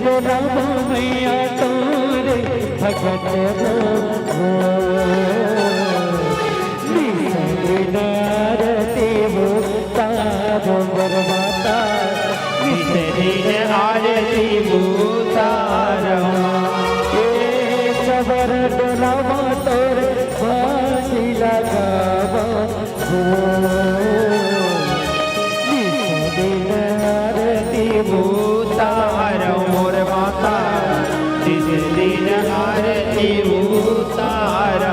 डोलावा मैया तोरे भगत हो आरती वो तारो बरमाता विसरीन आरती वो तारा सबर डोलावा तोरे बासी लगावा हो विसरीन आरती वो मोर माता जिस दिन आरती वो तारा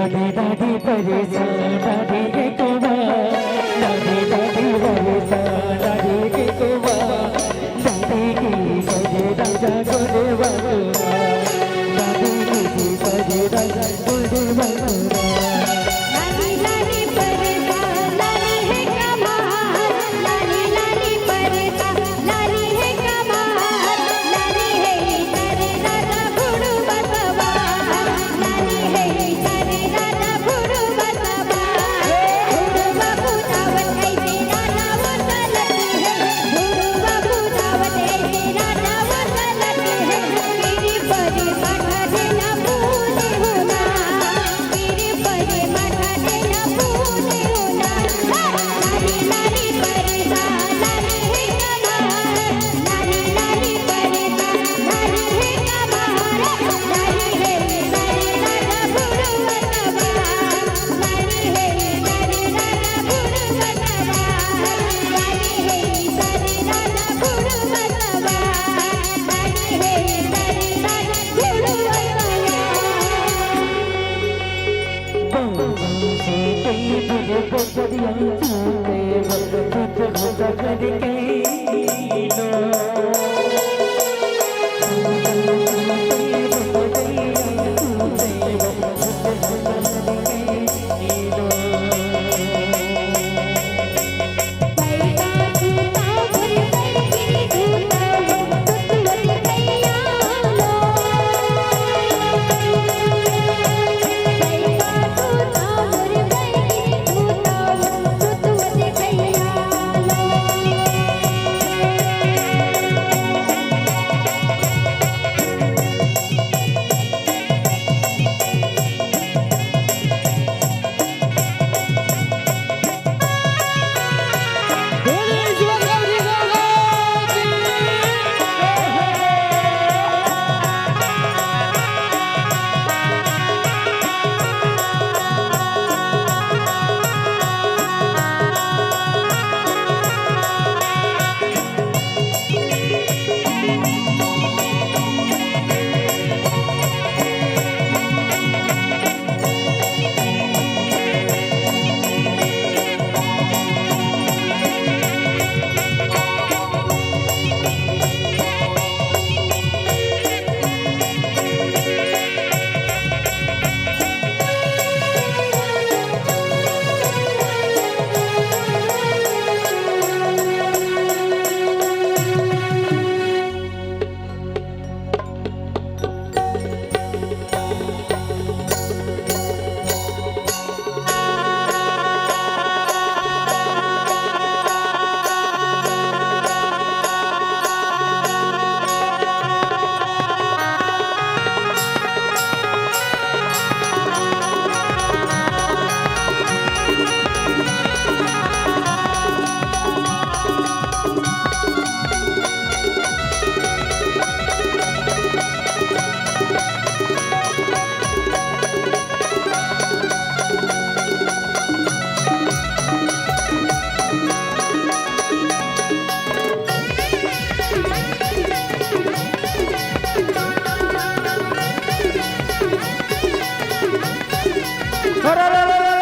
दादी दादी परेशान दादी के कुमा दादी दादी परेशान दादी के कुमा दादी की सजे राजा गोरे बकुरा दादी की सजे राजा गोरे बकुरा लाली लाली परेशान लाली है कमाल लाली लाली परेशान लाली है कमाल लाली है सारे राजा गुरु बसवा लाली है सारे राजा गुरु बसवा गुरु बाबू दावत ऐसे राजा वो चलती है गुरु बाबू दावत ऐसे राजा वो चलती है मेरी परी माथा देना भूले होना मेरी परी माथा देना भूले होना लाली लाली परेशान लाली है कमाल लाली लाली परेशान लाली है कमाल लाली है सारे राजा गुरु बसवा लाली है सारे राजा गुरु बसवा लाली है सारे राजा गुरु बसवा लाली है सारे राजा गुरु बसवा से कई मुझे पसरियां चूते वक्त खुद खुद करके लो पैसा झूठा भर पैकी झूठा तुतवत कैया लो पैसा झूठा भर पैकी झूठा तुतवत कैया लो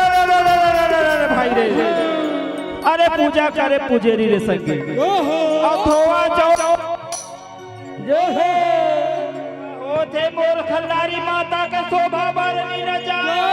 अरे भाई रे अरे पूजा करे पुजेरी रे संगे अथवा चौ जो है होते मोर खल्लारी माता के शोभा बरनी न जाए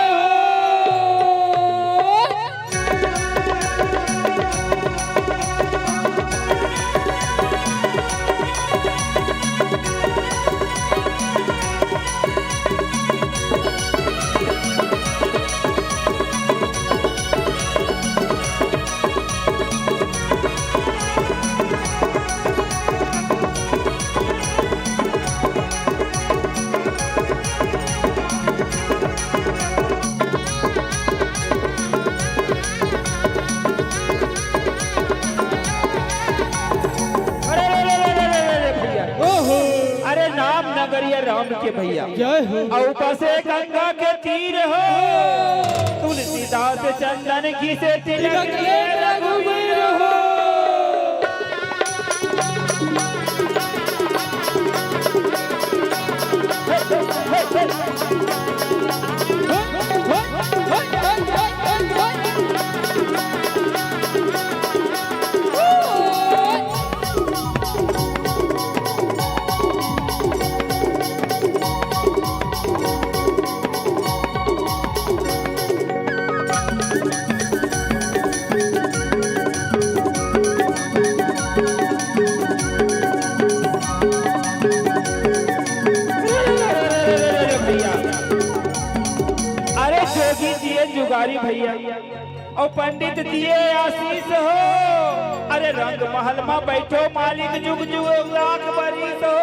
नगरिया राम के भैया जय हो और ऊपर से गंगा के तीर हो तुलसीदास चंदन घी से तिलक ले रघुवीर हो जुगारी भैया और पंडित दिए आशीष हो। अरे रंग महल में बैठो मालिक जुग जुग लाख बरिस हो।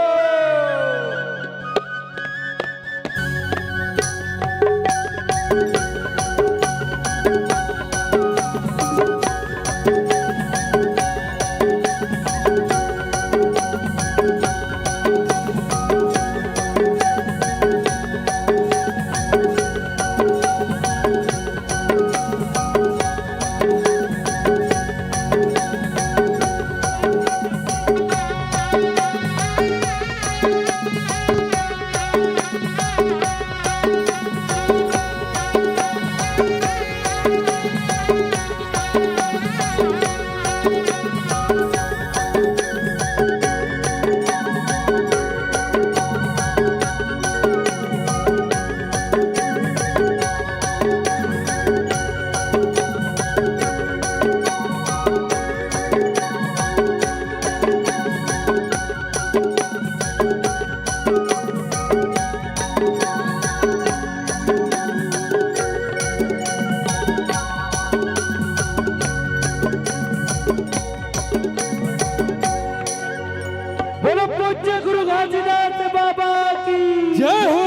बोलो पूज्य गुरु घासीदास बाबा की जय हो।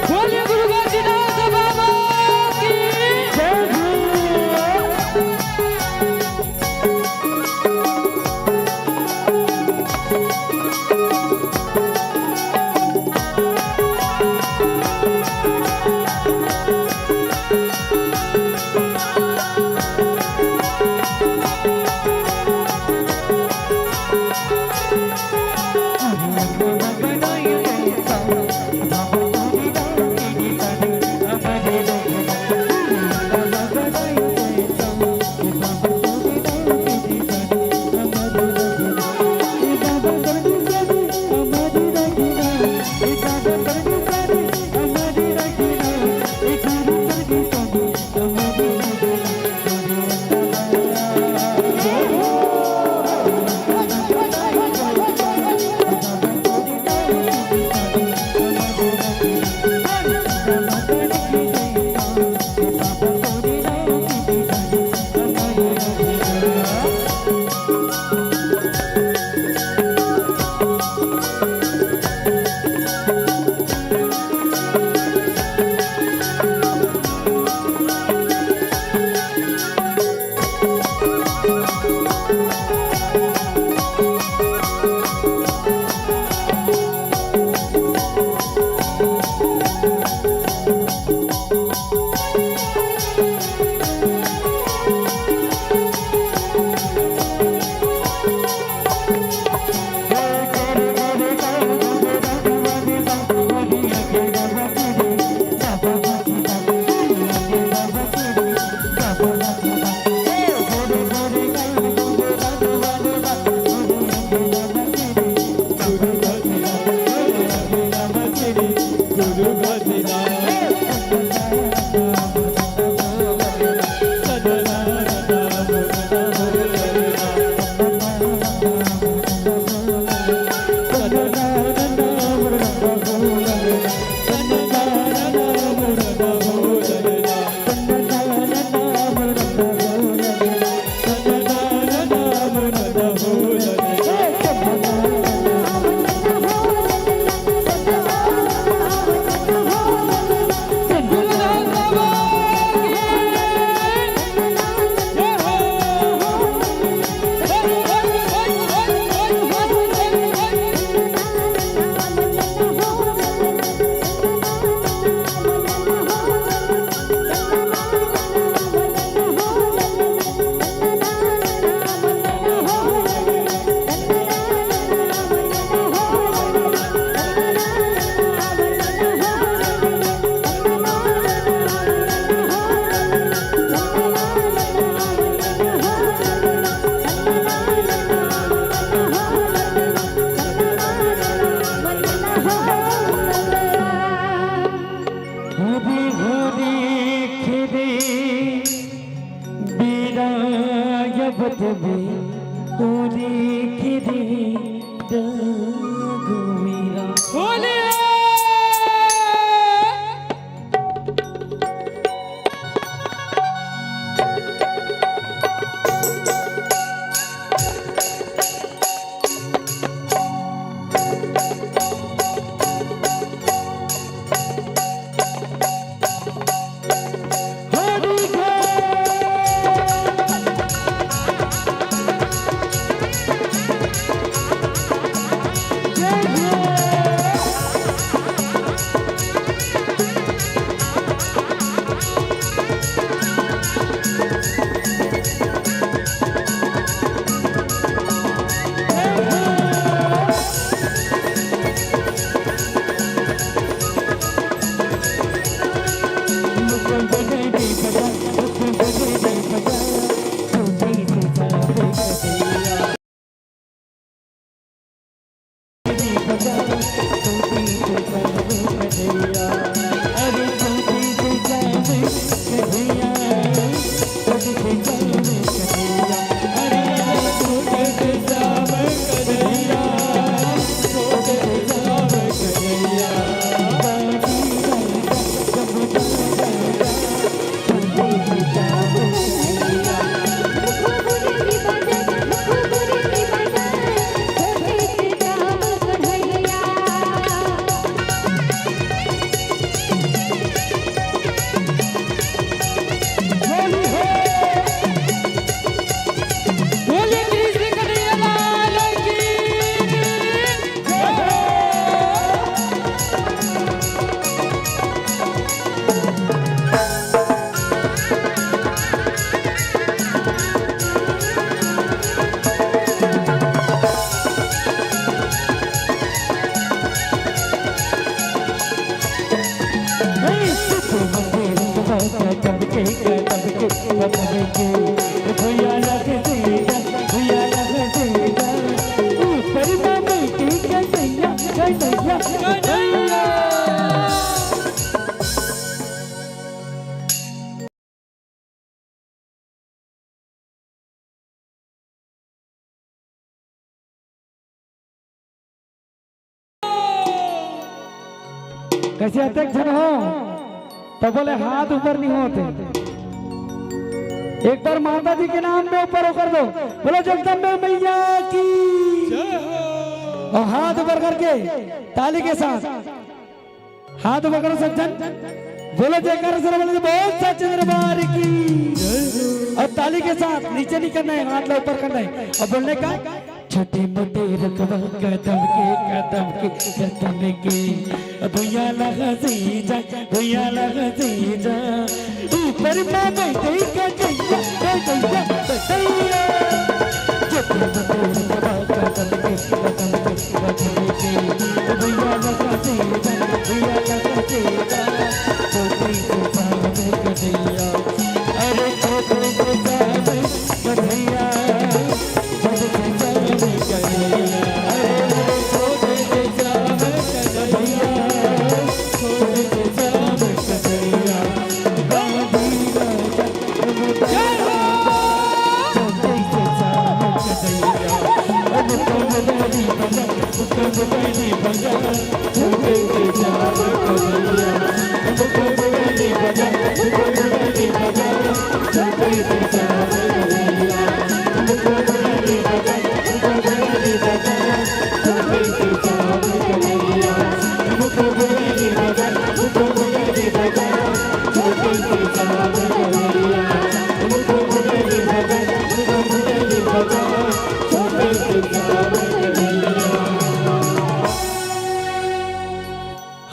बोलिए गुरु घासीदास बाबा की जय हो। बजा छोटी से जाम कन्हैया अरे छोटी से जाम कन्हैया छोटी से जाम कन्हैया अरे छोटे से जाम कन्हैया छोटे से जाम कन्हैया कैसे अध्यक्ष जन हो तो बोले हाथ ऊपर नहीं होते। एक बार माता जी के नाम में ऊपर कर दो, बोलो जगदम्बे मैया की और हाथ ऊपर करके ताली के साथ हाथ ऊपर करो सब जन, बोलो जयकार से बोलो बहुत सच्चे दरबार की और ताली के साथ नीचे नहीं करना है, हाथ ऊपर करना है और बोलने का छोटे मोटे रकबा कदम के भैया लगा सीजा भैया लगा सीजा ऊपर में बैठे का जैया भैया छोटे मोटे रकबा कदम के भैया लगा सीजा भैया लगा सीजा छोटे से सामने कन्हैया अरे छोटे से सामने कन्हैया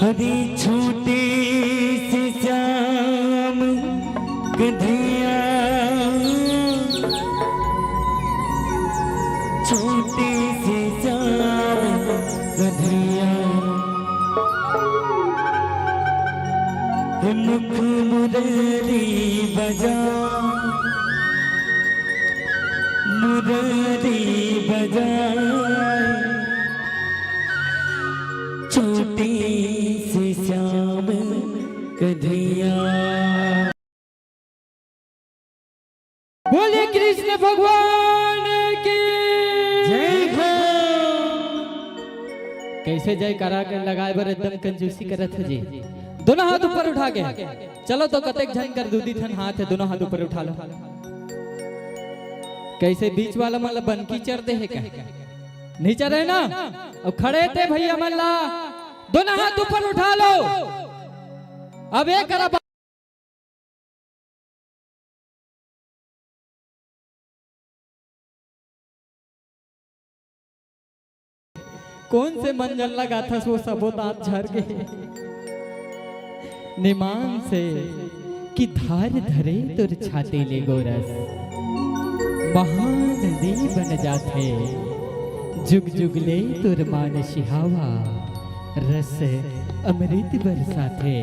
हरी छोटी सी श्याम कन्हैया छोटी सी श्याम कन्हैया मुख मुरली बजा मुरली बजा छोटी सी श्याम कन्हैया। बोले कृष्ण भगवान की जय हो। कैसे जय करा के लगाए बर एकदम कंजूसी करत है जी। दोनों हाथ ऊपर उठा के चलो तो कतेक झन कर दूधी थन हाथ है दोनों हाथ ऊपर उठा लो। कैसे बीच वाला मतलब बनकी चढ़ दे है क्या नहीं चढ़े ना और खड़े थे भैया मल्ला दोनों हाथ ऊपर उठा लो। अब एक करा कौन से मंजन लगा था वो सबो दांत झर गए निमान से कि धार धरे तुर छाते ले गोरस महानदी बन जाते जुग जुग ले तुर मान शिहावा रस अमृत बरसाते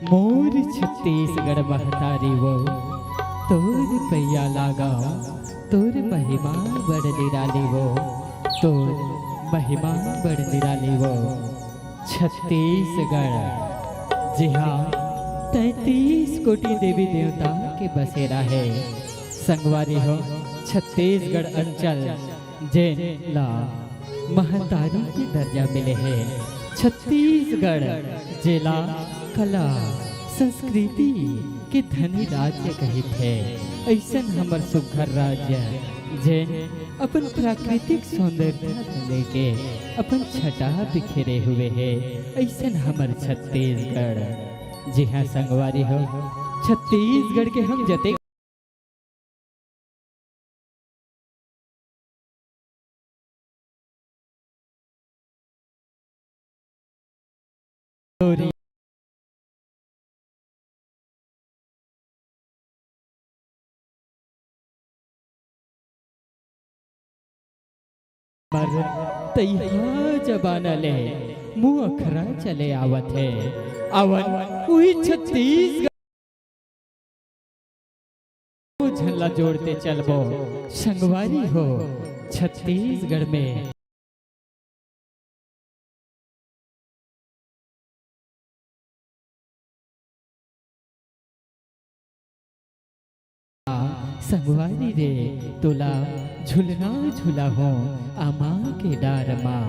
मोर छत्तीसगढ़ महतारी वो तोर पैया लागा तोर महिमा बड़ निराली वो तोर महिमा बड़ निराली वो छत्तीसगढ़। जी हाँ, 33 कोटि देवी देवता के बसेरा है। संगवारी हो छत्तीसगढ़ अंचल जेला महतारी के दर्जा मिले हैं। छत्तीसगढ़ जिला कला संस्कृति के धनी राज्य कहित है। ऐसन हमर सुघर राज्य जे अपन प्राकृतिक सौंदर्य लेके अपन छटा बिखेरे हुए है। ऐसन हमर छत्तीसगढ़। जी हाँ संगवारी हो, छत्तीसगढ़ के हम जते तैहा जबाना ले मुँह अखरा चले आवत है। अवन वही छत्तीसगढ़ झल्ला जोड़ते चलबो संगवारी हो। छत्तीसगढ़ में संगवारी रे तोला झुलना झूला हो आमा के डार माँ।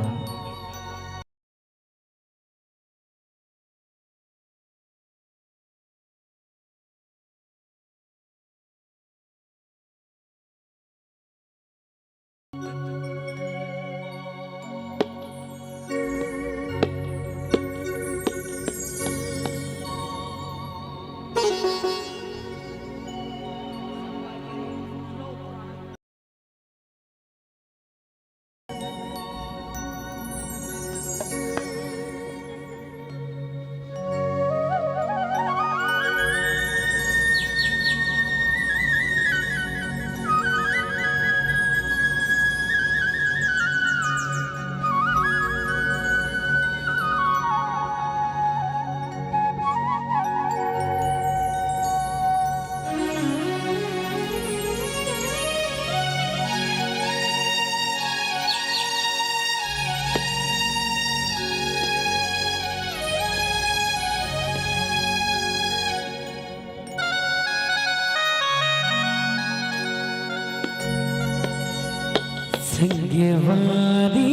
संगवारी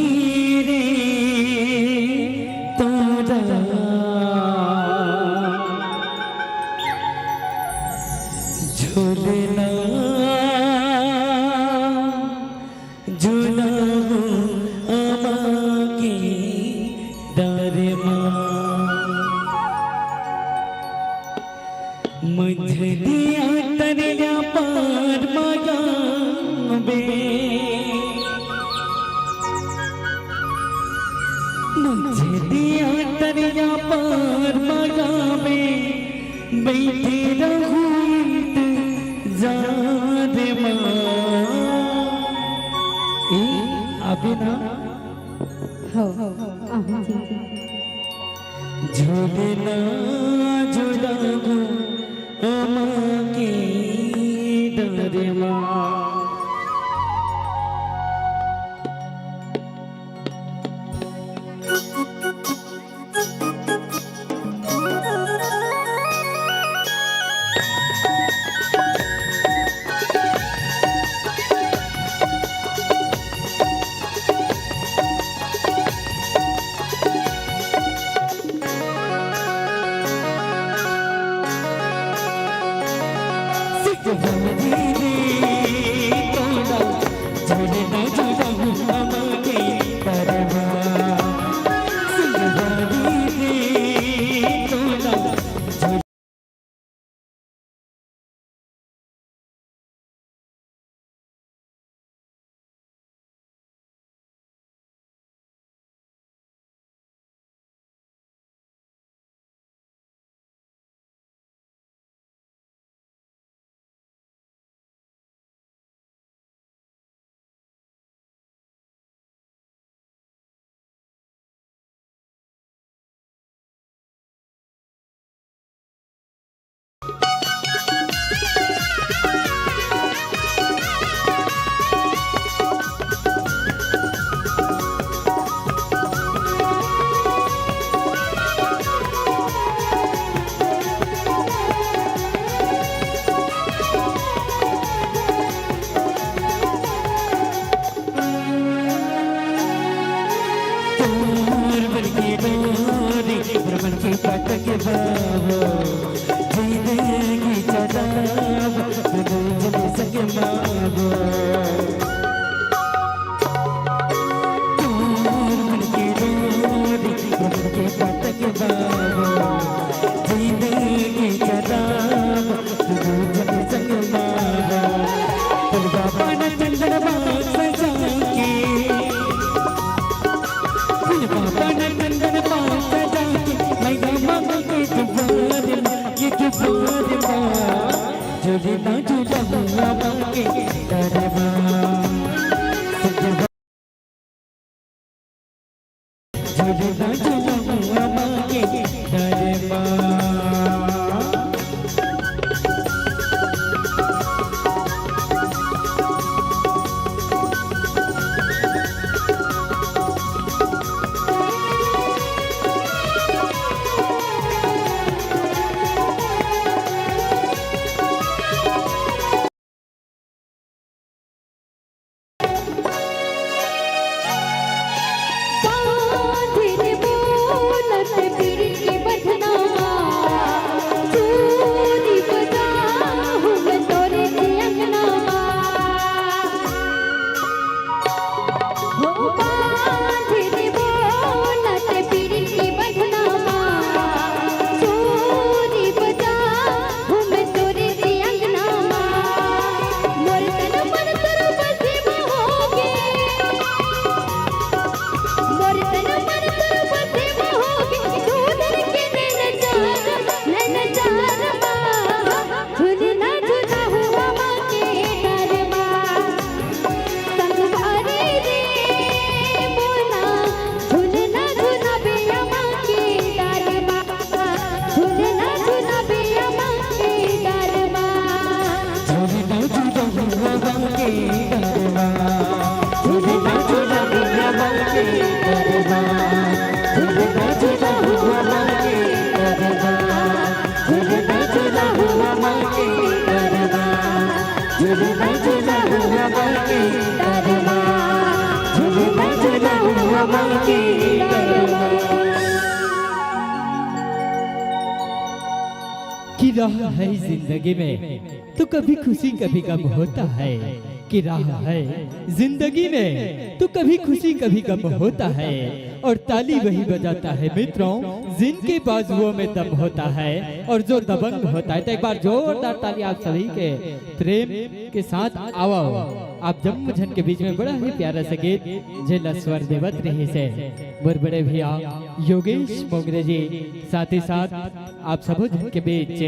रे तोरा झूलना झूला आमा के डार माँ। मंझलिया तरिया पार माया बे मुझे दिया तरिया पार माया में बैठे रहूं इंतजार माँ। अभी ना हो जी झूलना झूला आमा के डार माँ। संगवारी रे झूलना झूला माँ के दरबार। बांधिन बोलत पीर की बधना चूरी बजाऊं मैं तोरे अंगना हो बांधिन बोलत पीर की बधना चूरी बजाऊं मैं तोरे अंगना मोर तन मन तर बसे होगे मोर तन मन तर बसे होगे दूधर के नैन चार झूलना झूला हुआ माँ के दरबार। संगवारी रे बोला झूलना झूला बिया माँ के दरबार। झूलना झूला बिया माँ के दरबार। झूलना झूला माँ के दरबार। झूलना झूला माँ के दरबार। झूलना झूला माँ के दरबार। झूलना झूला माँ के दरबार। झूलना झूला माँ के दरबार। झूलना झूला माँ के दरबार। कि राह है जिंदगी में तो कभी खुशी कभी गम होता है। कि राह है जिंदगी में तो कभी खुशी कभी गम होता है। और ताली वही बजाता है मित्रों जिनके बाजुओं में दम होता है और जो दबंग होता है। तो एक बार जोरदार ताली आप सभी के प्रेम के साथ आओ। आप जम्मू झन के बीच में बड़ा ही प्यारा सा गीत जिला स्वर देवत रही से बड़े बड़े भैया योगेश मोगरे जी, साथ ही साथ आप सबो झन के बीच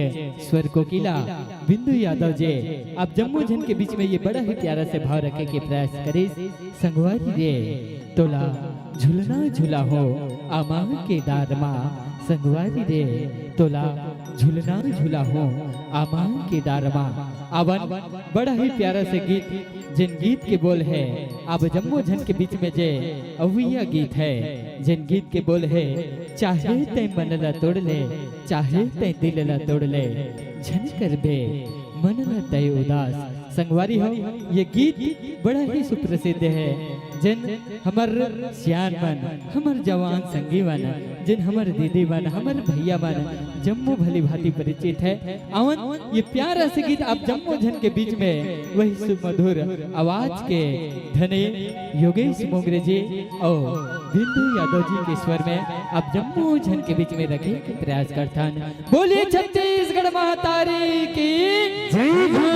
स्वर कोकिला बिंदु यादव जी, आप जम्मू झन के बीच में ये बड़ा ही प्यारा से भाव रखे के प्रयास करे। संगवारी रे तोला झूलना झूला हो आमा के दारमा। संगवारी रे तोला झूलना झूला हो आमा के दारमा। आवन बड़ा ही प्यारा से गीत जिन गीत के बोल है अब जम्मू झन के बीच में जे अविया गीत है। जिन गीत के बोल है चाहे ते मन ला तोड़ ले, चाहे ते दिल ला तोड़ ले, झन कर बे मन ला तय उदास। संगवारी हो ये गीत बड़ा ही सुप्रसिद्ध है। जिन हमर सियान मन, हमर जवान संगी मन, जिन हमर दीदी मन, हमर भैया मन जम्मू भली भांति परिचित है। अवन ये प्यारा से गीत आप जम्मू झन के बीच में वही सुमधुर आवाज के धने योगेश मोगरे जी और बिंदु यादव जी के स्वर में आप जम्मू झन के बीच में रखे के प्रयास करथन। बोलिए छत्तीसगढ़ महातारी की जय हो।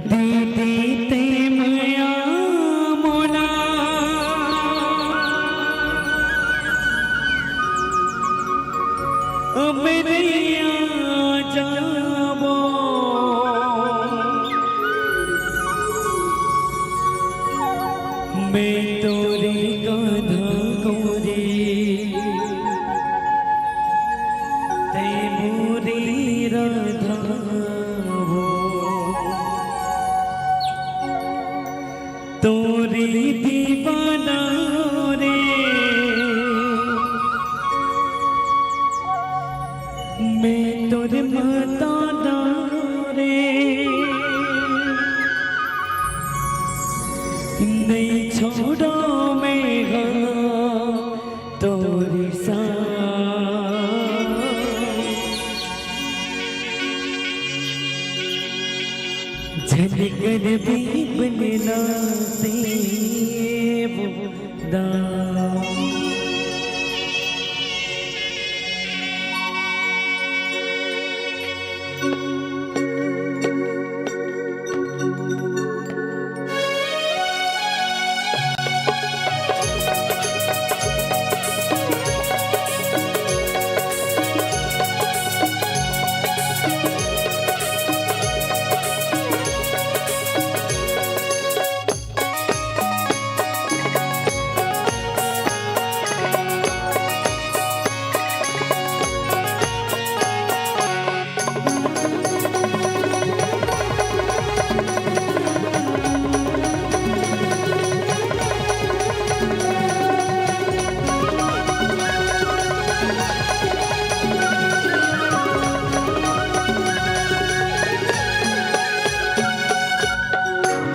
दीदी ते मया मोना अमरिया जाबो मैं तोरी गाधा गोरी ते मोरी राधा तोरी दीवाना रे मैं तोरे मताना रे नहीं छोड़ो मेरा तोरी झनकर भी बनना देव दाम।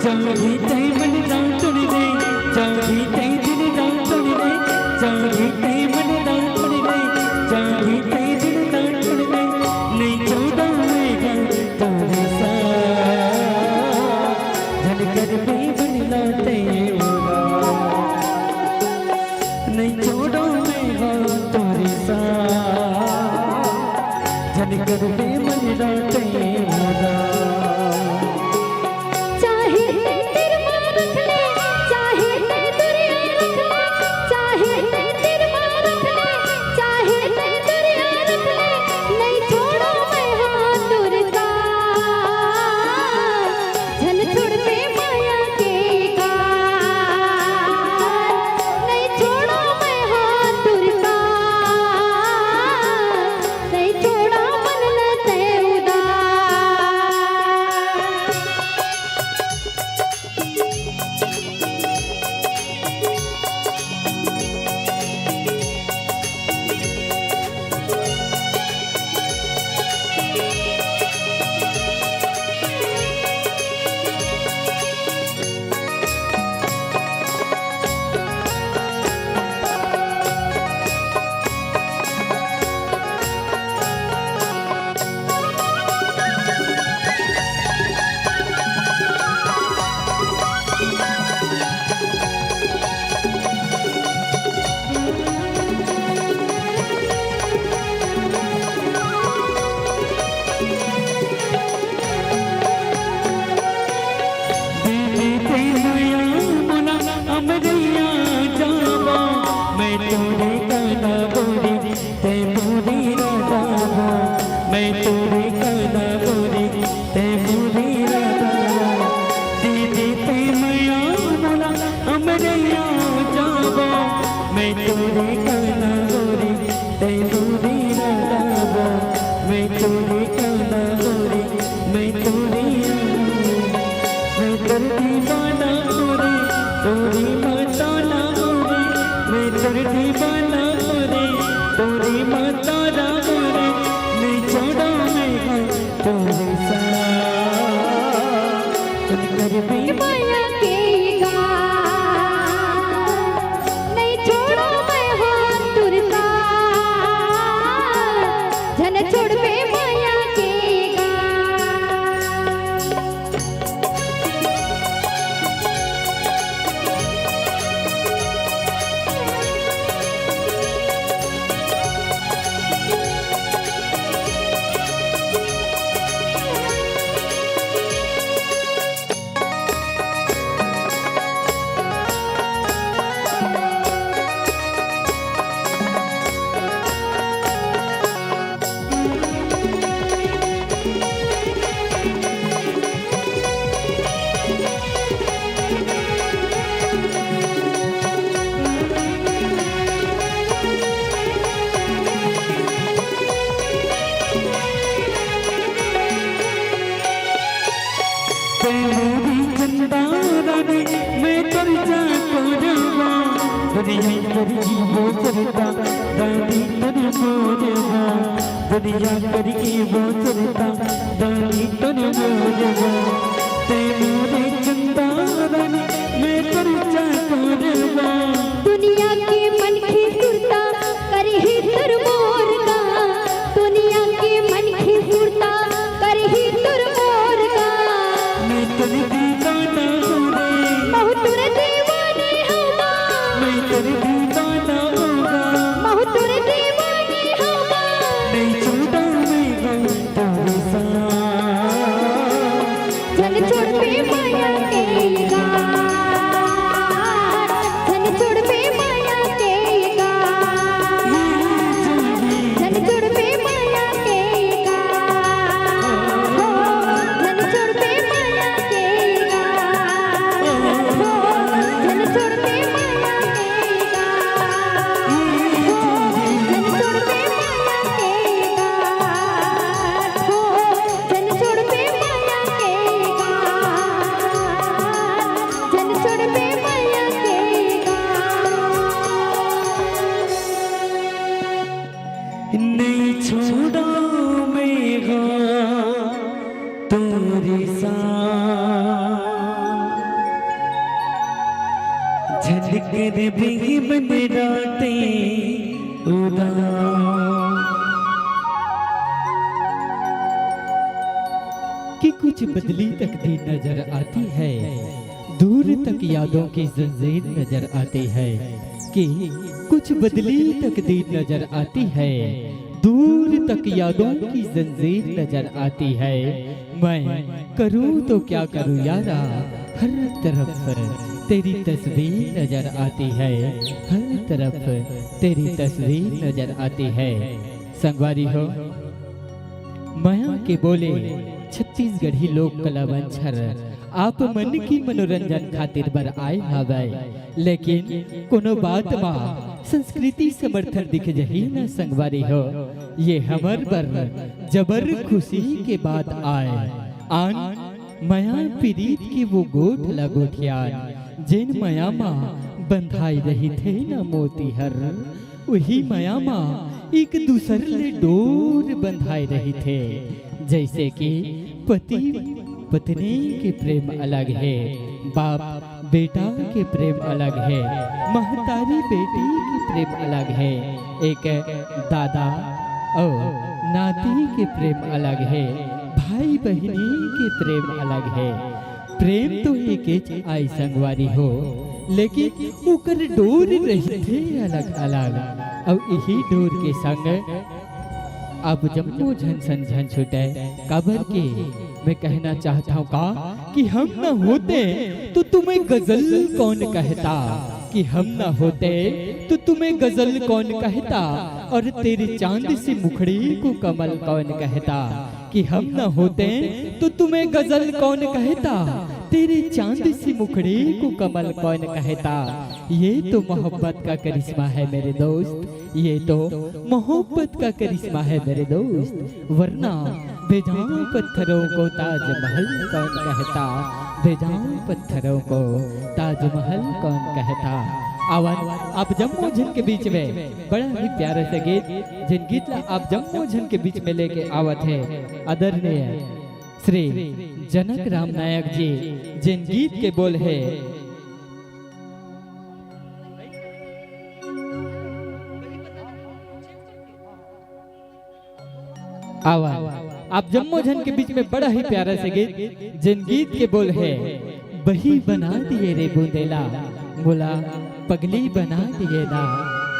जाऊंगी तई मन दाम तोड़ दे जाऊंगी तई दिल दाम तोड़ दे जाऊंगी तई मन दाम तोड़ दे जाऊंगी तई दिल दाम तोड़ दे नहीं छोड़ूंगा तेरे साथ झल कर भी बनना तेरा नहीं छोड़ूंगा तेरे साथ झल कर भी बनना तेरा चाहे तेरे माँ रख ले चाहे दुनिया रख ले चाहे तेरे माँ रख ले चाहे दुनिया रख ले नहीं छोड़ो मैं हाथ तुरता झल छोड़ पे माया के गार नहीं छोड़ो मैं हाथ तुरता नहीं छोड़ा मन न ते उदार माया के गार नहीं छोड़ो मैं हाथ तुरता झल छोड़ पे माया के दुनिया करके वो चलता दानी तन मोरवा ते मोरे चंदा रानी मैं चर्चा करवा दुनिया के मन की सुरता करे ही तुर मोर का दुनिया के मन की सुरता करे ही तुर मोर का मैं तेरी दीवाना होगा बहु तुर दीवाने होगा मैं तेरी दीवाना होगा बहु तुर दीवाने होगा नहीं छोड़ा मैं तेरे साथ झल छोड़ पे माया के गार झल छोड़ पे माया के गार झल छोड़ पे माया के गार झल छोड़ पे माया के गार झल छोड़ पे माया के नहीं छोड़ा मेरा तेरे साथ झलकर भी मन राते उदास कि कुछ बदली तकदीर नजर आती है, दूर तक यादों की जंजीर नजर आती है। कि कुछ बदली तकदीर नजर आती है, दूर तक यादों की जंजीर नजर आती है। मैं करूं तो क्या करूं यारा, हर तरफ तेरी तस्वीर नजर आती है, हर तरफ तेरी तस्वीर नजर आती है। संगवारी हो माया के बोले छत्तीसगढ़ी लोक कला वंशर आप मन की मनोरंजन खातिर बर आए हवे, लेकिन कोनो बात बा संस्कृति समर्थन दिख जही न संगवारी हो। ये हमर बर जबर खुशी के बात आए आन माया पीरीत की वो गोठ लगोठियान जिन माया माँ बंधाई रही थे न मोती हर, वही माया माँ एक दूसर ले डोर बंधाई रही थे। जैसे कि पति पत्नी के प्रेम अलग है, बाप बेटा के प्रेम अलग है, महतारी बेटी के प्रेम अलग है, एक दादा और नाती के प्रेम अलग है, भाई बहनी के प्रेम अलग है। प्रेम तो एक आई संगवारी हो, लेकिन उकर डोर रही थे अलग अलग। और यही डोर के संग अब जम्मो झन सन झन छुटे कबर के। मैं कहना चाहता हूँ का कि हम न होते तो तुम्हें गजल कौन कहता, कि हम न होते तो तुम्हें गजल कौन कहता, और तेरे चांद सी मुखड़ी को कमल कौन कहता। कि हम न होते तो तुम्हें गजल कौन कहता, तेरे चांद सी मुखड़ी को कमल कौन कहता। ये तो मोहब्बत का करिश्मा है मेरे दोस्त, ये तो मोहब्बत का करिश्मा है मेरे दोस्त। वरना बेजान पत्थरों को ताजमहल कौन कहता, बेजान पत्थरों को ताजमहल कौन कहता। आवाज आप जम्मू झन के बीच में बड़ा ही प्यारा सा गीत, जिन गीत ला आप जम्मू झन के बीच में लेके आवत है आदरणीय श्री जनक राम नायक जी, जिन गीत के बोल है आवाज आप जम्मू झन के बीच में बड़ा ही प्यारा से गीत, जिन गीत के बोल है बही बना दिए रे बूंदेला, बोला पगली बना दिए ना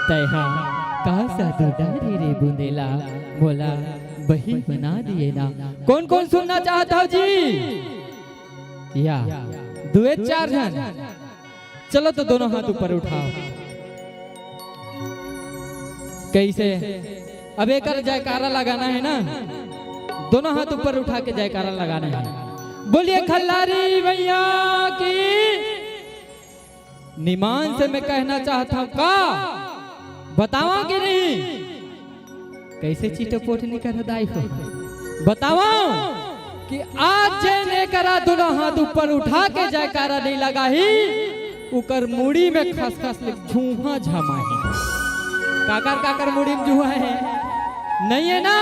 तैहा का साधु रे बूंदेला, बोला बही बना दिए ना। कौन कौन सुनना चाहता हो जी? या दुए चार जन चलो तो दोनों हाथ ऊपर उठाओ। कैसे अब एक जयकारा लगाना है ना, दोनों हाथ ऊपर उठा के जयकारा लगाना है। बोलिए खल्लारी भैया की। निमान से मैं कहना चाहता हूँ का बतावा कि नहीं, कैसे चीटोपोट नहीं कर दाई हो बतावा कि आज जने करा दोनों हाथ ऊपर उठा के जयकारा नहीं लगा ही, उकर मुड़ी में खसखस झूहा झमाही। काकर काकर मुड़ी में झूहा है नहीं है ना,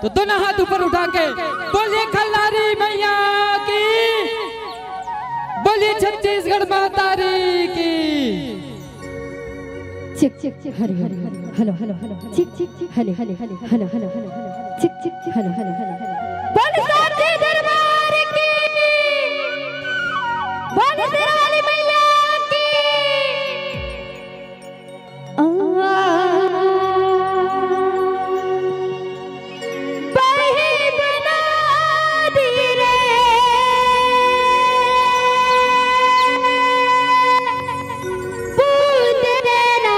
तो दोनों हाथ ऊपर उठा के बोलिए खल्लारी मैया की, बोलिए छत्तीसगढ़ मातारी की। चिक चिक चिक Hare Hare hello hello hello चिक चिक चिक हले हले हेलो हेलो हेलो चिक चिक चिक हेलो हेलो हेलो बोल साथे दरबार की, बोल शेरावाली मैया की। बही बना दी रे बूंदेला,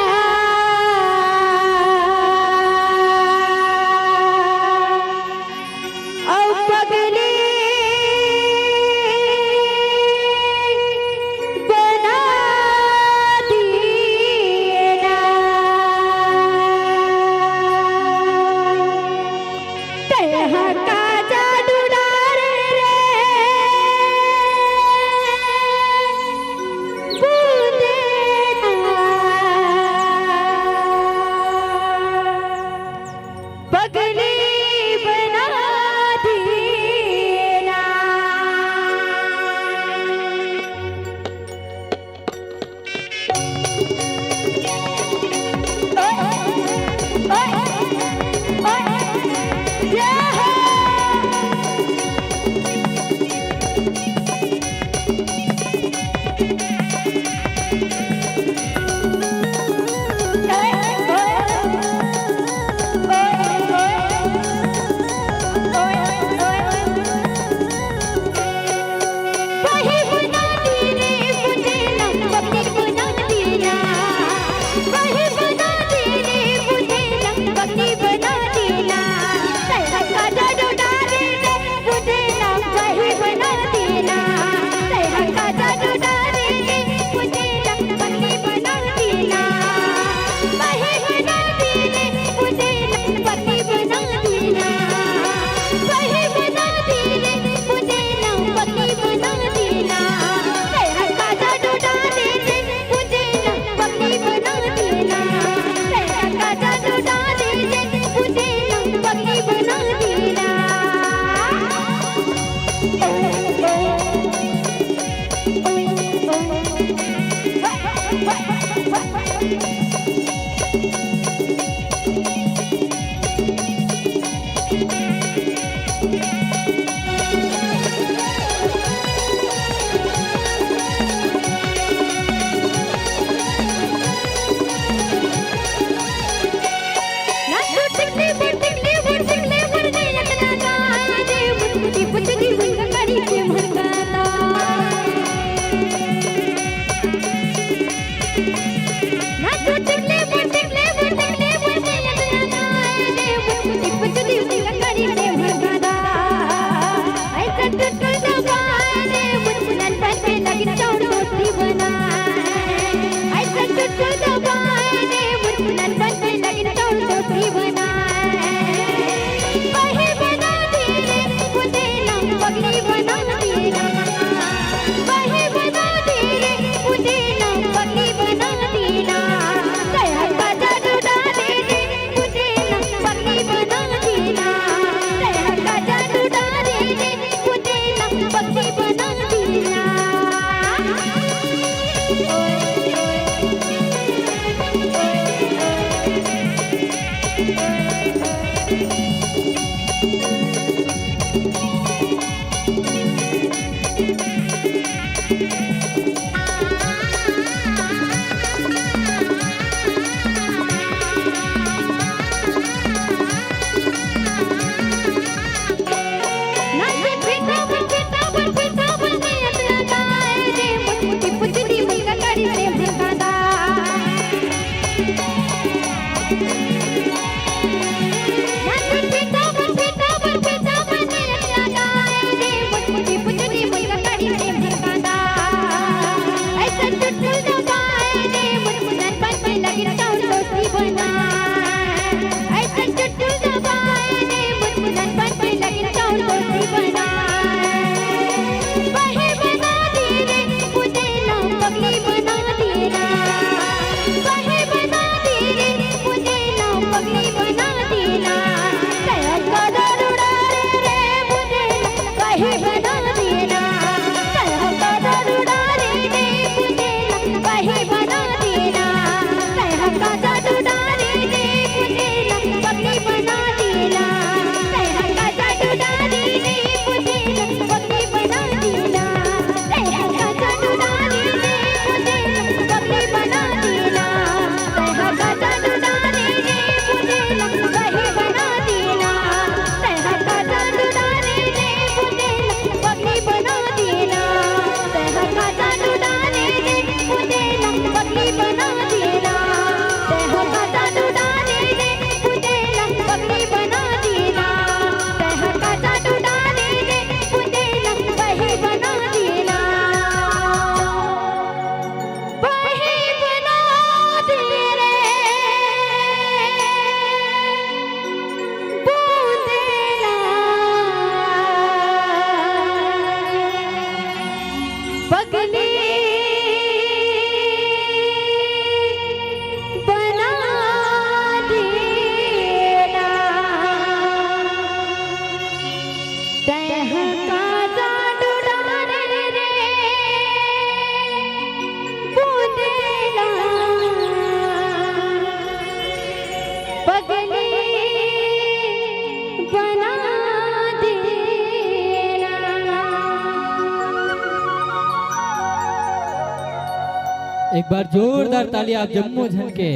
एक बार जोरदार ताली आप जम्मू झन के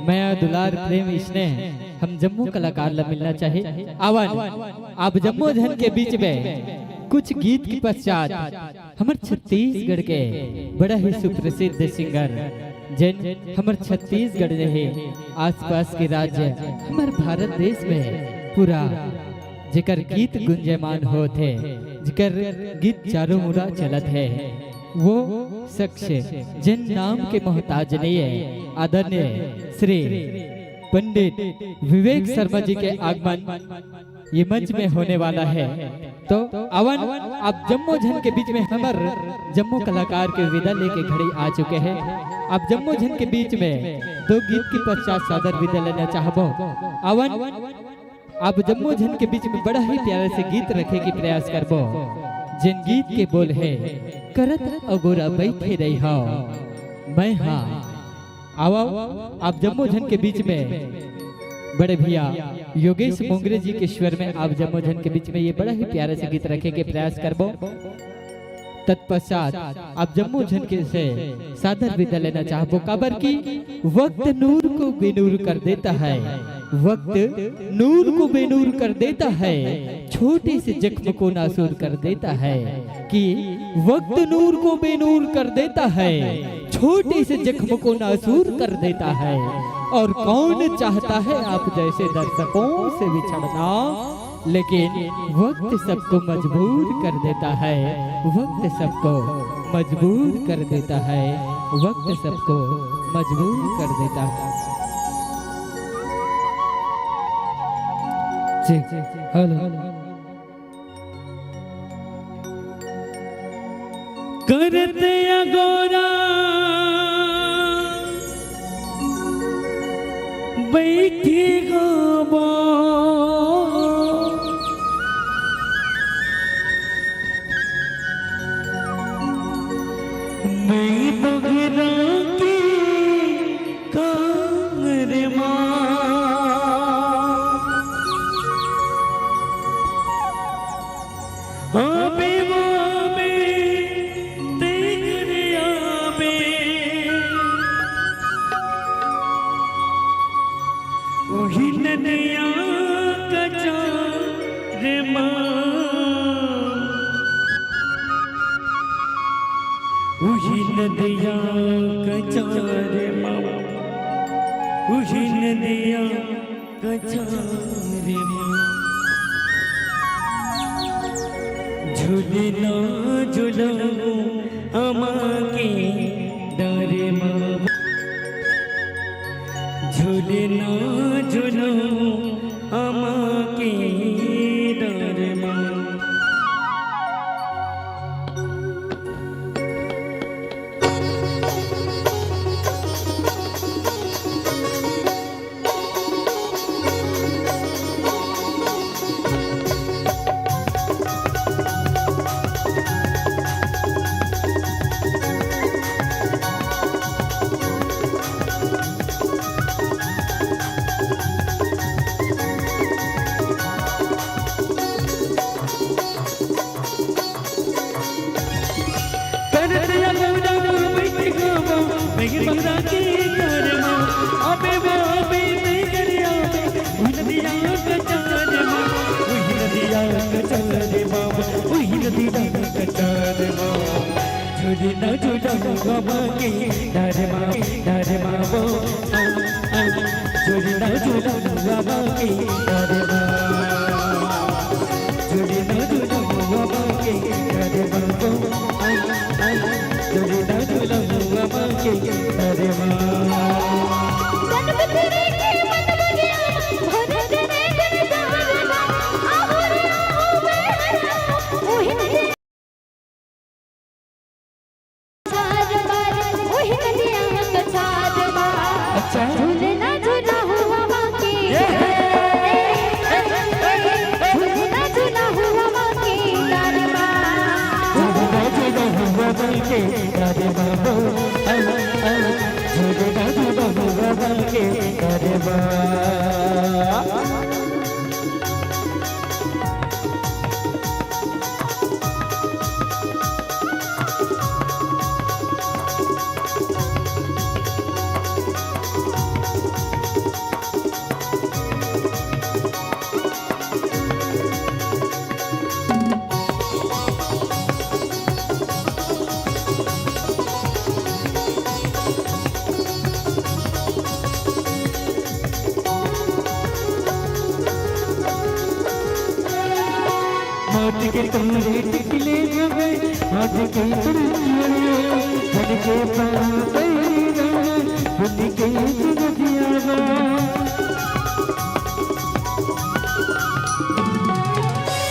मैं दुलार प्रेम स्नेह हम जम्मू कलाकार ला मिलना चाहिए। आवन आप जम्मू झन के बीच में कुछ गीत के पश्चात हमारे छत्तीसगढ़ के बड़ा ही सुप्रसिद्ध सिंगर जिन हमारे छत्तीसगढ़ रहे आसपास के राज्य हमारे भारत देश में पूरा जिकर गीत गुंजयमान होते जिकर गीत चारों मुरा चलत है वो शख्स जिन नाम के मोहताज नहीं है आदरणीय श्री पंडित विवेक शर्मा जी के आगमन ये मंच में होने वाला है। तो अवन आप जम्मू झन के बीच में हमारे जम्मू कलाकार के विदा लेके खड़े आ चुके हैं। आप जम्मू झन के बीच में दो गीत के पश्चात सादर विदा लेना चाहबो। अवन आप जम्मू झन के बीच में बड़ा ही प्यारे से गीत रखे की प्रयास करबो। जिन गीत के बोल है करत अगोरा बैठे रही हो मैं हाँ आओ आप जम्मू झन के बीच में बड़े भैया योगेश मोंगरे जी के स्वर में आप जम्मू झन के बीच में ये बड़ा ही प्यारा से गीत रखे के प्रयास करबो। तत्पश्चात आप जम्मू झन के से सादर विदा लेना चाहबो काबर की वक्त नूर को बेनूर कर देता है, वक्त नूर को बेनूर कर देता है, छोटे से जख्म को नासूर कर देता है कि वक्त नूर को बेनूर कर देता है, छोटे से जख्म को नासूर कर देता है। और कौन चाहता है आप जैसे दर्शकों से बिछड़ना, लेकिन वक्त सबको मजबूर कर देता है, वक्त सबको मजबूर कर देता है, वक्त सबको मजबूर कर देता है। हेलो करते अगोरा बैठी गो मैं बगरा की कांगर आबे वाबे देख रे आबे वही नदिया कचा रे वही नदिया कचा रे वही नदिया कचा रे झूले ना झूलो अमाके डरे झूले ना झूलो अमाके डरे झूलना झूलना बाबा के डरे माँ झूलना झूलना बाबा के डरे झूलना झूलना बाबा के डरे झूलना झूलना बाबा के डरे झूलना झूला हुआ माँ के झूलना झूला हुआ माँ के डरमा झूलना झूला हुआ माँ के डरमा झूलना झूला हुआ माँ के डरमा आज के तुम्हारे टिकले गए आज के तुम्हारे धन के पापे धन के सुनदिया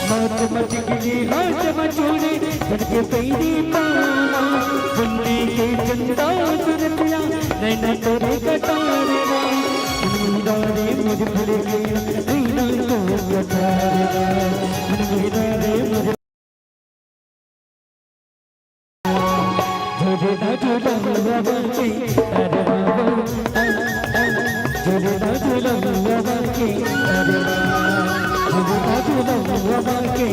मत मत गिली हाथ मचोड़े धन के पैरी पावा सुनने के चंदा सुनदिया नैना तेरे कटारे मुझे भूल गई नैना तो कटारे झूलेदा झूलमुआ बाके अरे बाबू झूलेदा झूलमुआ बाके अरे झूलेदा झूलमुआ बाके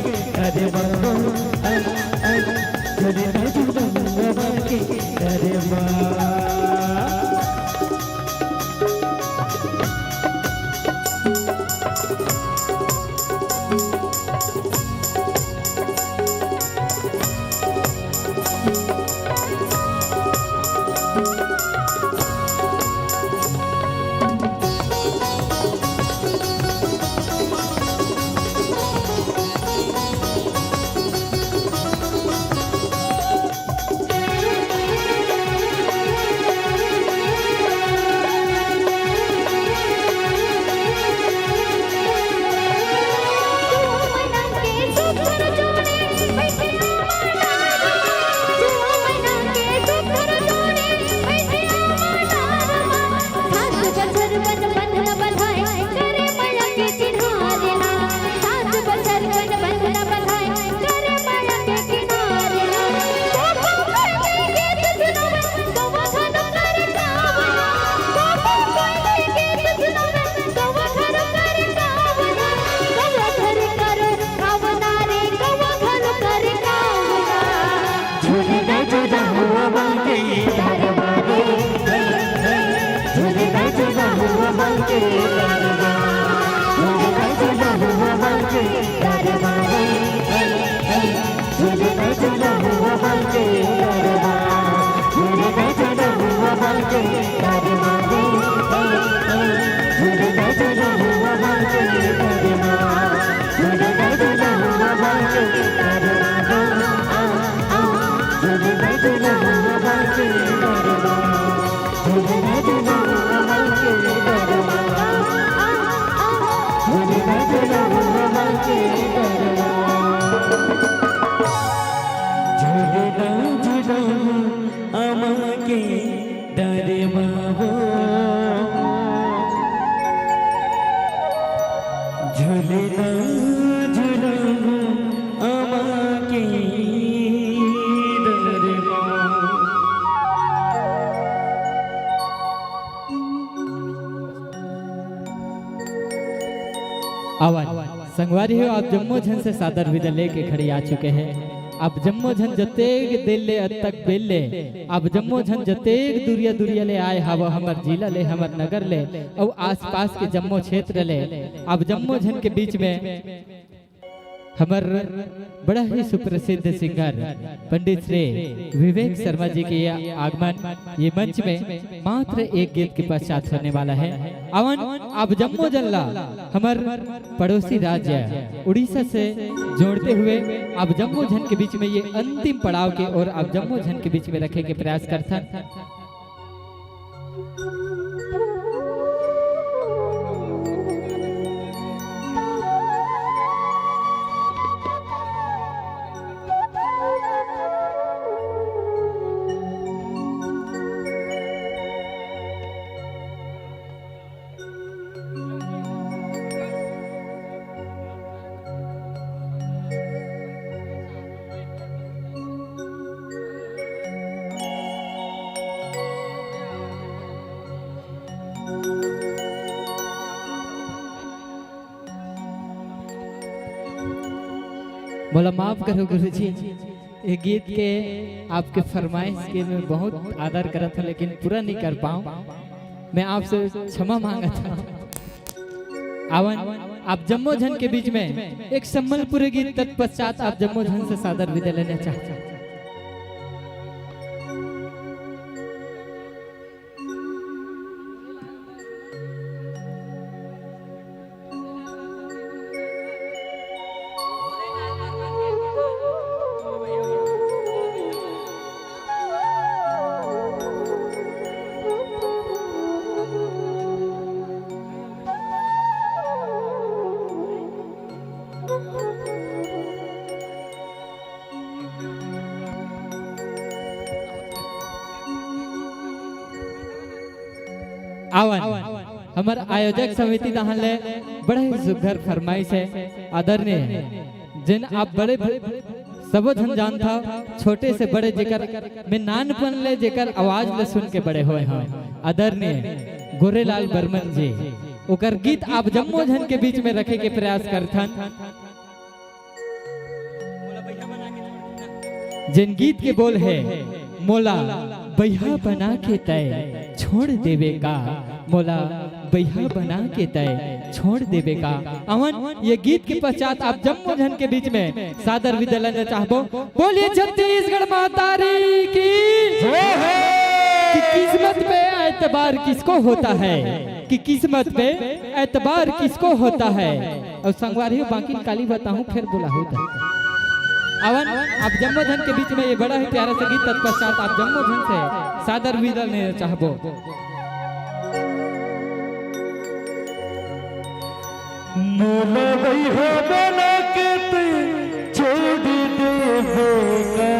अरे बाबू झूलेदा झूलमुआ बाके अरे आवाज संगवारी हो आप जम्मो झन से सादर विदा लेके खड़ी आ चुके हैं। अब जम्मो झन जतेक दिल ले अद तक बेल ले अब जम्मो झन जतेक दुरिया दुरिया ले आए हव हमर जिला ले हमर नगर ले और आसपास के जम्मो क्षेत्र ले अब जम्मो झन के बीच में हमर बड़ा ही सुप्रसिद्ध सिंगर पंडित श्री विवेक शर्मा जी के आगमन ये मंच में मात्र एक गीत के पश्चात होने वाला है। अवन अब जम्मू जल्ला हमर पड़ोसी राज्य उड़ीसा से जोड़ते हुए अब जम्मू झन के बीच में ये अंतिम पड़ाव के और अब जम्मू झन के बीच में रखे के प्रयास करता। बोला माफ करो गुरुजी, ये गीत के आपके फरमाइश के मैं बहुत आदर करता था लेकिन पूरा नहीं कर पाऊँ। मैं आपसे क्षमा मांगा था। आवन आप जम्मो झन के बीच में एक सम्मलपुर गीत तत्पश्चात आप जम्मो झन से सादर विदा लेना चाहते हैं। आवन हमार आयोजक समिति दहले बड़ा ही सुघर फरमाइश है आदरणीय जिन आप बड़े सबो झन जानता छोटे से बड़े जेकर में नानपन ले जेकर आवाज ले सुन के बड़े होए हैं आदरणीय गोरेलाल बर्मन जी ओकर गीत आप जम्मो झन के बीच में रखे के प्रयास करथन। जिन गीत के बोल है मोला बैहा बना के तय छोड़ देवे का, मोला बैहा बना के तय छोड़ देवे का। अमन ये गीत के पश्चात आप जम्मू जन के बीच में सादर विदा लेना चाहबो। बोलिए छत्तीसगढ़ मातारी की जय है। कि किस्मत पे एतबार किसको होता है, कि किस्मत पे एतबार किसको होता है। और संगवारी बाकी काली बताऊं फिर बोला होता अवन आप जम्मू धन के बीच में ये बड़ा ही प्यारा सा गीत तत्पश्चात आप जम्मू धन से सादर विदा लेना चाहबो। मोला बैहा बना के तय छोड़ देवे का,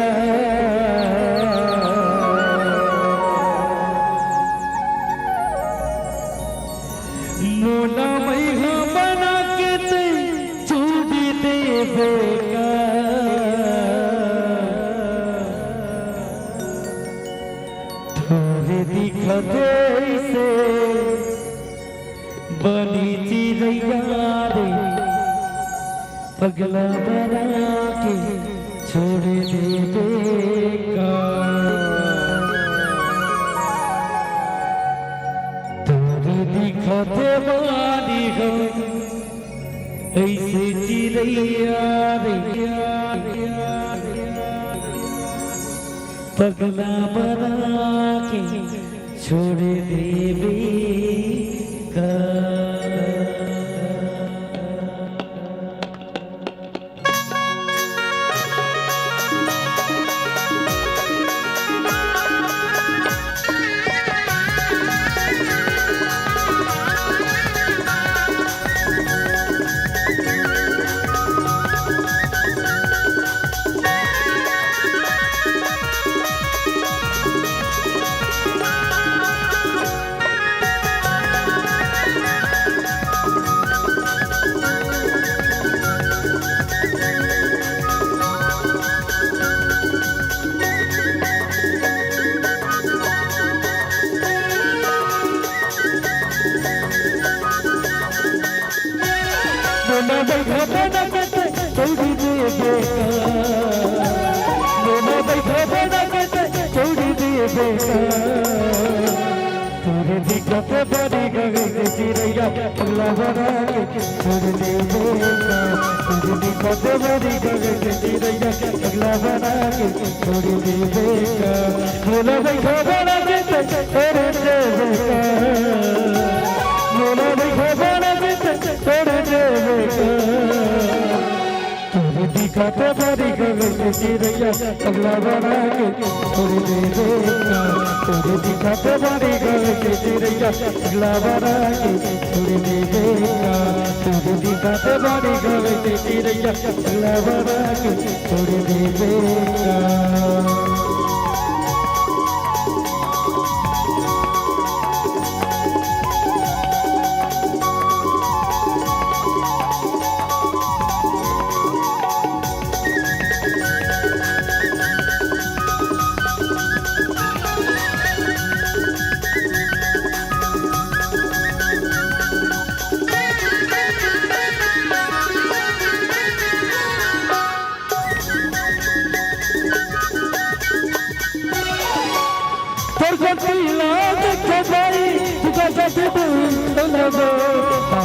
मोला बैहा बना के तय छोड़ देवे का। थोड़े दिखते से बनी चिड़ैया रे पगला बना के छोड़ देवे का। तोरे दिखते बानी हो ऐसे चिड़ैया रे पगला बना के छोड़ देवे का। मोला बैठा बना के छोड़ देवे का, मोला बैठा बना के छोड़ देवे का। तोरे दिखते बड़ी गगन चिड़ैया पगला बना के छोड़ देवे का। तोरे दिखते बड़ी गगन चिड़ैया पगला बना के छोड़ देवे का। मोला बैठा बना के छोड़ देवे का, मोला बैठा बना के छोड़ देवे का। तोरे दिखते बड़ी गगन चिड़ैया पगला बना के छोड़ देवे का। तोरे दिखते बड़ी गगन चिड़ैया पगला बना के छोड़ देवे का। तोरे दिखते बड़ी गगन चिड़ैया पगला बना के छोड़ देवे का।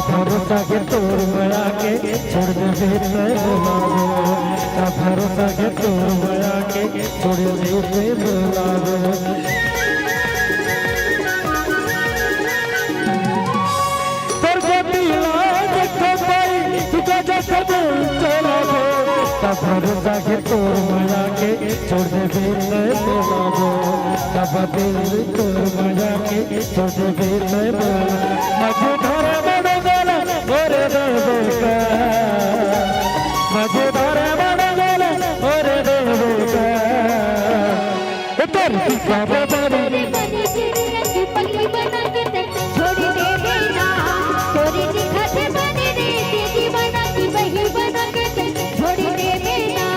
भरोसा के तोर बड़ा के छोड़ देवे बुलावो, भरोसा के तोर बड़ा के छोड़ देवे बुलावो। तोर गोटी लाज खपाई तुका जैसे चलावो, भरोसा के तोर बड़ा के छोड़ देवे बुलावो, दिल तोर बड़ा के छोड़ देवे बुलावो। ओरे देवे का मजेदार बड़ा गोला ओरे देवे का। उतर दिखा बड़ी बनी चिड़िया की पगली बना के छोड़ देवे ना। तोरी दिखते बनी रे दीदी बना की बही बना के छोड़ देवे ना।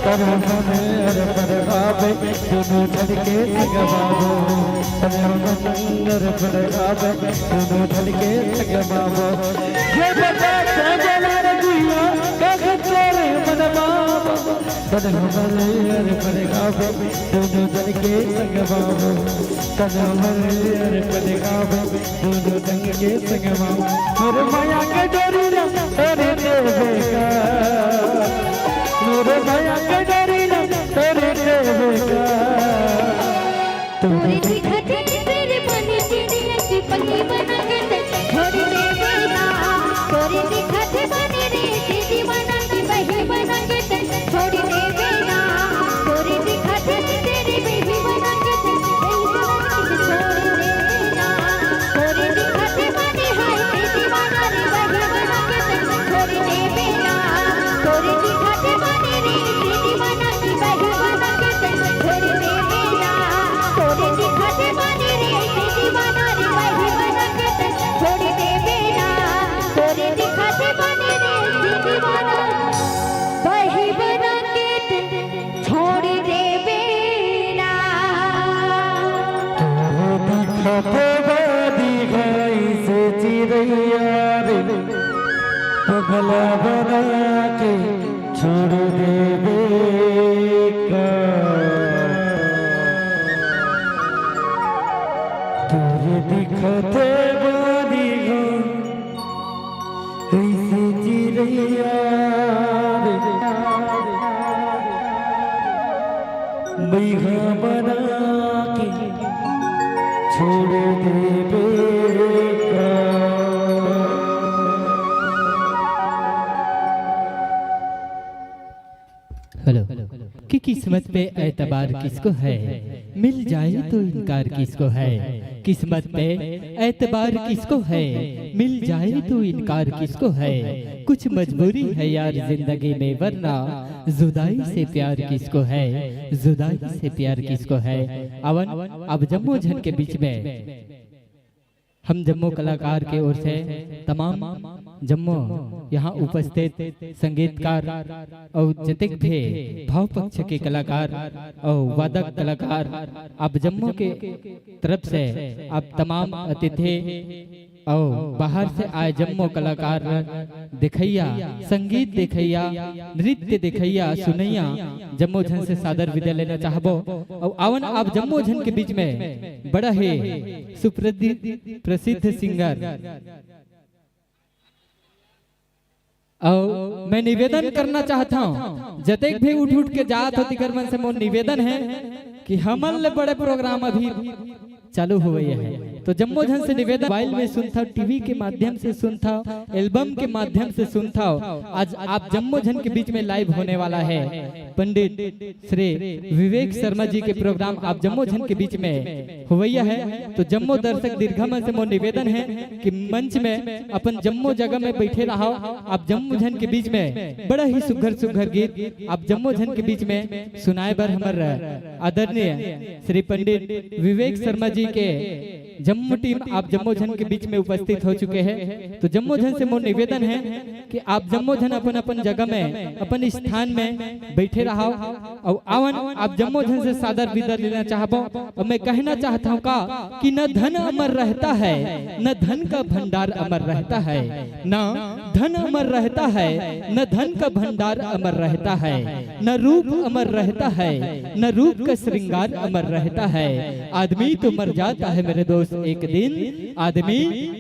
पर मन अर पर गावे दोनों धड़के सगबाबो पर मन अर पर गावे दोनों धड़के सगबाबो ये बता बोला रे गुइया कह तेरे मन बाबो पर मन अर पर गावे दोनों धड़के सगबाबो पर मन अर पर गावे दोनों धड़के सगबाबो और माया के डोरी ना तेरे देवेगा मेरे माया के डोरी ना तेरे देवेगा तोरे दिखते तेरे बने चिड़िया की पली बना के छोड़ दे बेटा तोरे दिखते बने रे दीदी बना की बही बना के छोड़ दे बेटा तोरे दिखते तेरे बही बना के बही बना के छोड़ दे बेटा तोरे दिखते बने हाय दीदी बना रे बही बना के छोड़ दे बेटा तोरे दिखते बने रे दीदी बना की बही बना के छोड़ दे बेटा तोरे दिखते बने रे दीदी बना रे बही बना के छोड़ दे बेटा तोरे दिखते बने रे दीदी बना बही बना के छोड़ दे बेटा दिखते बादी गाई से चिड़ैया रे पगला बना के छोड़ देवेगा तुझे दिखते बादी गाई से चिड़ैया रे मैया बना के छोड़ देवेगा हेलो कि किस्मत पे एतबार किसको है मिल जाए तो इनकार किसको है किस्मत पे एतबार किसको है मिल जाए तो इनकार किसको है कुछ मजबूरी है यार जिंदगी में वरना जुदाई से प्यार किसको है जुदाई से प्यार किसको है अवन अब जम्मू झन के बीच में हम जम्मू कलाकार के ओर से तमाम जम्मू यहाँ उपस्थित संगीतकार और जतिक भी भाव पक्ष के कलाकार और वादक कलाकार अब जम्मू के तरफ से अब तमाम अतिथि और बाहर से आए जम्मू कलाकार दिखैया संगीत दिखैया नृत्य दिखैया सुनैया जम्मू झन से सादर विदा लेना चाहबो और आवन आप जम्मू झन के बीच में बड़ा ही प्रसिद्ध सिंगर और मैं निवेदन करना चाहता हूँ जतेक भी उठ उठ के जात होती कर मन से मोर निवेदन है कि हमन ले बड़े प्रोग्राम अभी चालू हो गए हैं तो जम्मू झन से निवेदन मोबाइल में सुनता टीवी के माध्यम से सुनता एल्बम के माध्यम से सुनता आज आप जम्मू झन के बीच में लाइव होने वाला है पंडित श्री विवेक शर्मा जी के प्रोग्राम आप जम्मू झन के बीच में हुआ है तो जम्मू दर्शक दीर्घा से मोर निवेदन है कि मंच में अपन जम्मू जगह में बैठे रहो आप जम्मू झन के बीच में बड़ा ही सुघर सुघर गीत आप जम्मू झन के बीच में सुनाए बर हमर आदरणीय श्री पंडित विवेक शर्मा जी के जम्मू टीम आप जम्मू झन के बीच में उपस्थित हो चुके हैं तो जम्मू झन से मोर निवेदन है कि आप जम्मू झन अपन अपन जगह में अपन स्थान में बैठे रहो और आवन आप जम्मू झन से सादर विदा लेना चाहबो और मैं कहना चाहता हूँ का कि न धन अमर रहता है न धन का भंडार अमर रहता है न धन अमर रहता है न धन का भंडार अमर रहता है न रूप अमर रहता है न रूप का श्रृंगार अमर रहता है आदमी तो मर जाता है मेरे दोस्त एक दिन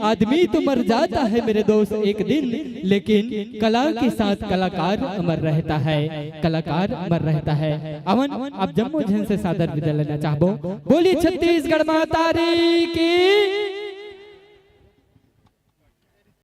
आदमी तो मर जाता है मेरे दोस्त एक दिन लेकिन कला के साथ कलाकार अमर रहता है कलाकार अमर रहता है अमन आप जम्मू झन से सादर विदा लेना चाहबो बोली छत्तीसगढ़ माता की